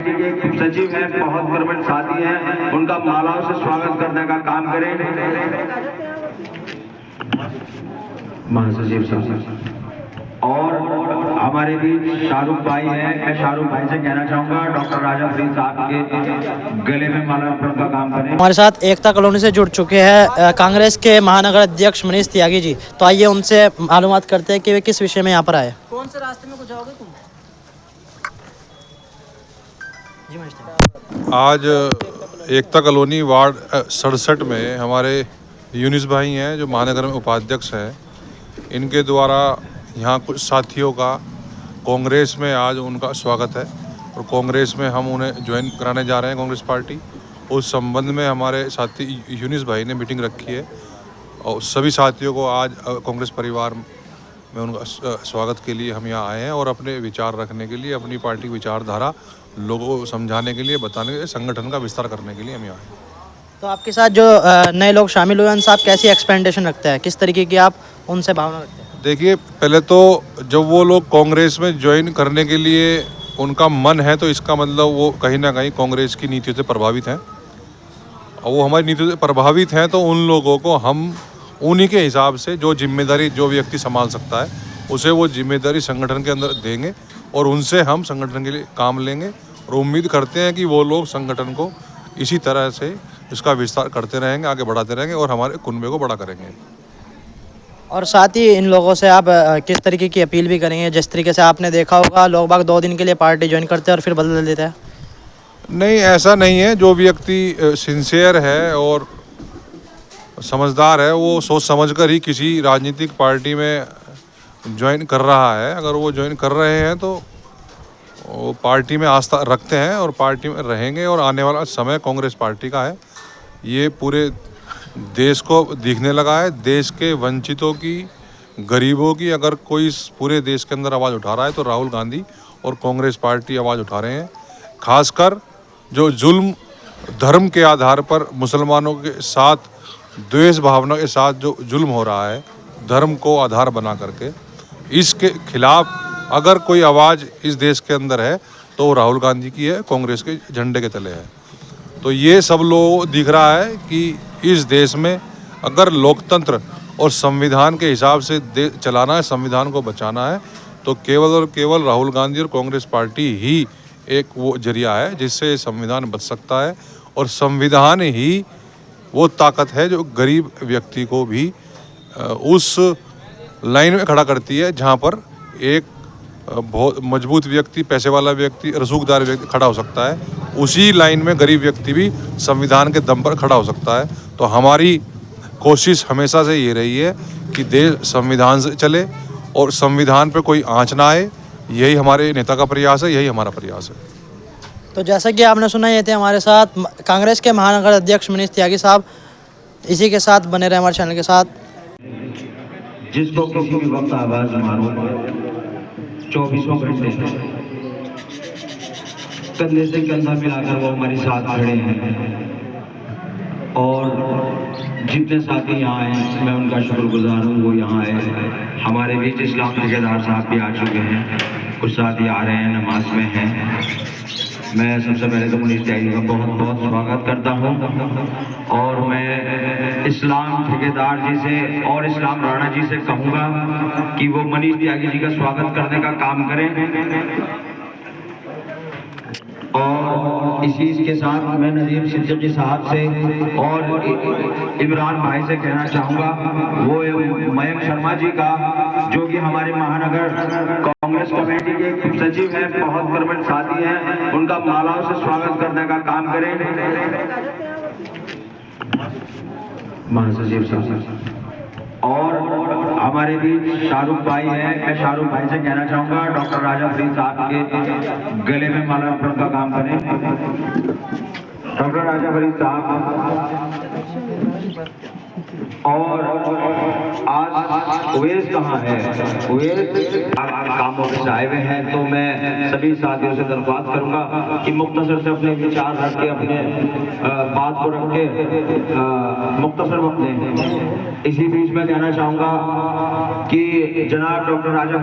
के सचिव हैं, बहुत कर्मठ साथी हैं, उनका मालाओं से स्वागत करने का काम करें। महासचिव साहब और हमारे बीच शाहरुख भाई हैं। मैं शाहरुख भाई से कहना चाहूंगा डॉक्टर राजा फरीद साहब के गले में माला अर्पण का काम करें। हमारे साथ एकता कॉलोनी से जुड़ चुके हैं कांग्रेस के महानगर अध्यक्ष मनीष त्यागी जी। तो आइए उनसे मालूमात करते हैं कि वे किस विषय में यहाँ पर आए। कौन से रास्ते में गुजरोगे तुम? आज एकता कॉलोनी वार्ड 67 में हमारे यूनिस भाई हैं जो महानगर में उपाध्यक्ष हैं। इनके द्वारा यहाँ कुछ साथियों का कांग्रेस में आज उनका स्वागत है और कांग्रेस में हम उन्हें ज्वाइन कराने जा रहे हैं कांग्रेस पार्टी। उस संबंध में हमारे साथी यूनिस भाई ने मीटिंग रखी है और सभी साथियों को आज कांग्रेस परिवार में उनका स्वागत के लिए हम यहाँ आए हैं और अपने विचार रखने के लिए, अपनी पार्टी की विचारधारा लोगों को समझाने के लिए, बताने के लिए, संगठन का विस्तार करने के लिए हम यहाँ आए हैं। तो आपके साथ जो नए लोग शामिल हुए हैं उनसे आप कैसी एक्सपेक्टेशन रखते हैं, किस तरीके की आप उनसे भावना रखते हैं? देखिए, पहले तो जब वो लोग कांग्रेस में ज्वाइन करने के लिए उनका मन है तो इसका मतलब वो कहीं ना कहीं कांग्रेस की नीतियों से प्रभावित हैं और वो हमारी नीतियों से प्रभावित हैं। तो उन लोगों को हम उन्हीं के हिसाब से जो जिम्मेदारी जो व्यक्ति संभाल सकता है उसे वो जिम्मेदारी संगठन के अंदर देंगे और उनसे हम संगठन के लिए काम लेंगे और उम्मीद करते हैं कि वो लोग संगठन को इसी तरह से इसका विस्तार करते रहेंगे, आगे बढ़ाते रहेंगे और हमारे कुनबे को बड़ा करेंगे। और साथ ही इन लोगों से आप किस तरीके की अपील भी करेंगे? जिस तरीके से आपने देखा होगा लोग बाग 2 दिन के लिए पार्टी ज्वाइन करते हैं और फिर बदल देते हैं। नहीं, ऐसा नहीं है। जो व्यक्ति सिंसियर है और समझदार है वो सोच समझकर ही किसी राजनीतिक पार्टी में ज्वाइन कर रहा है। अगर वो ज्वाइन कर रहे हैं तो वो पार्टी में आस्था रखते हैं और पार्टी में रहेंगे और आने वाला समय कांग्रेस पार्टी का है। ये पूरे देश को दिखने लगा है। देश के वंचितों की, गरीबों की अगर कोई इस पूरे देश के अंदर आवाज़ उठा रहा है तो राहुल गांधी और कांग्रेस पार्टी आवाज़ उठा रहे हैं। खासकर जो जुल्म धर्म के आधार पर मुसलमानों के साथ द्वेष भावना के साथ जो जुल्म हो रहा है धर्म को आधार बना करके, इसके खिलाफ अगर कोई आवाज़ इस देश के अंदर है तो वो राहुल गांधी की है, कांग्रेस के झंडे के तले है। तो ये सब लोग दिख रहा है कि इस देश में अगर लोकतंत्र और संविधान के हिसाब से चलाना है, संविधान को बचाना है, तो केवल और केवल राहुल गांधी और कांग्रेस पार्टी ही एक वो जरिया है जिससे संविधान बच सकता है। और संविधान ही वो ताकत है जो गरीब व्यक्ति को भी उस लाइन में खड़ा करती है जहाँ पर एक बहुत मजबूत व्यक्ति, पैसे वाला व्यक्ति, रसूखदार व्यक्ति खड़ा हो सकता है। उसी लाइन में गरीब व्यक्ति भी संविधान के दम पर खड़ा हो सकता है। तो हमारी कोशिश हमेशा से ये रही है कि देश संविधान से चले और संविधान पे कोई आँच ना आए। यही हमारे नेता का प्रयास है, यही हमारा प्रयास है। तो जैसा कि आपने सुना, ये थे हमारे साथ कांग्रेस के महानगर अध्यक्ष मनीष त्यागी साहब। इसी के साथ बने रहे हमारे चैनल के साथ। जिसको किसी भी वक्त आवाज मारो, 24 घंटे कंधे से कंधा मिलाकर वो हमारे साथ खड़े हैं। और जितने साथी यहाँ आए मैं उनका शुक्रगुजार हूँ, वो यहाँ आए। हमारे बीच इस्लाम ठेकेदार साहब भी आ चुके हैं, कुछ साथी आ रहे हैं, नमाज में हैं। मैं सबसे पहले तो मनीष त्यागी का बहुत बहुत स्वागत करता हूं और मैं इस्लाम ठेकेदार जी से और इस्लाम राणा जी से कहूंगा कि वो मनीष त्यागी जी का स्वागत करने का काम करें। और इसी के साथ मैं नजीब सिद्दीकी साहब से और इमरान भाई से कहना चाहूँगा, वो मयंक शर्मा जी का जो कि हमारे महानगर कांग्रेस कमेटी के सचिव हैं, बहुत कर्मठ साथी हैं, उनका मालाओं से स्वागत करने का काम करें। महासचिव साहब और हमारे बीच शाहरुख भाई हैं। मैं शाहरुख भाई से कहना चाहूँगा डॉक्टर राजा फरीद साहब के गले में माला अर्पण का काम करें। डॉक्टर राजा फरीद साहब और आज उवैस कहाँ है? उवैस कामों से आए हुए हैं। तो मैं सभी साथियों से दरख्वास्त करूंगा कि मुख्तसर से अपने विचार रख के, अपने बात को रख के मुख्तसर वक्त लें। इसी बीच में कहना चाहूँगा कि जनाब डॉक्टर राजा